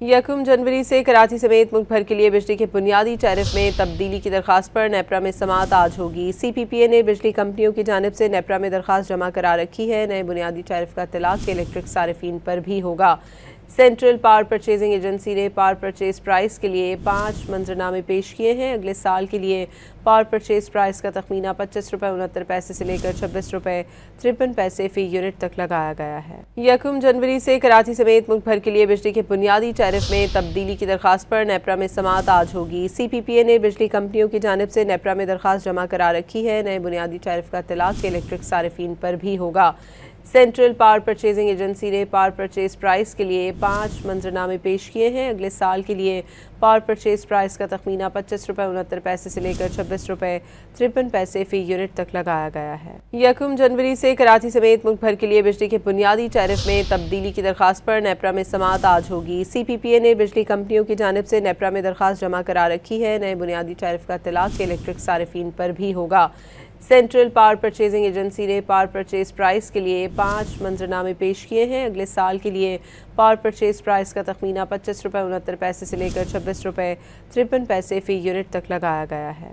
1 जनवरी से कराची समेत मुल्क भर के लिए बिजली के बुनियादी टैरिफ में तब्दीली की दरख्वास्त पर नेपरा में समाअत आज होगी। CPPA ने बिजली कंपनियों की जानिब से नेपरा में दरख्वास्त जमा करा रखी है। नए बुनियादी टैरिफ का इत्तलाक इलेक्ट्रिक सारिफीन पर भी होगा। सेंट्रल पावर परचेजिंग एजेंसी ने पावर परचेज प्राइस के लिए 5 मंजरनामे पेश किए हैं। अगले साल के लिए पावर परचेज प्राइस का तखमीना 25 रुपये 69 पैसे से लेकर 26 रुपये 53 पैसे फी यूनिट तक लगाया गया है। 1 जनवरी से कराची समेत मुल्क भर के लिए बिजली के बुनियादी टैरिफ में तब्दीली की दरख्वास्त पर नेपरा में समाअत आज होगी। CPPA ने बिजली कंपनियों की जानिब से नेपरा में दरख्वास्त जमा करा रखी है। नए बुनियादी टैरिफ का इत्तलाक इलेक्ट्रिक सारिफीन पर भी होगा। सेंट्रल पावर परचेजिंग एजेंसी ने पावर परचेज प्राइस के लिए 5 मंजरनामे पेश किए हैं। अगले साल के लिए पावर परचेज प्राइस का तखमीना 25 रुपये 69 पैसे से लेकर 26 रुपये 53 पैसे फी यूनिट तक लगाया गया है। 1 जनवरी से कराची समेत मुल्क भर के लिए बिजली के बुनियादी टैरिफ में तब्दीली की दरख्वास्त पर नेपरा में समाअत आज होगी। CPPA ने बिजली कंपनियों की जानिब से नेपरा में दरख्वास्त जमा करा रखी है। नए बुनियादी टैरिफ का इत्तलाक इलेक्ट्रिक सारिफीन पर भी होगा। सेंट्रल पावर परचेजिंग एजेंसी ने पावर परचेज प्राइस के लिए 5 मंजरनामे पेश किए हैं। अगले साल के लिए पावर परचेज प्राइस का तखमीना 25 रुपये 69 पैसे से लेकर 26 रुपये 53 पैसे फी यूनिट तक लगाया गया है।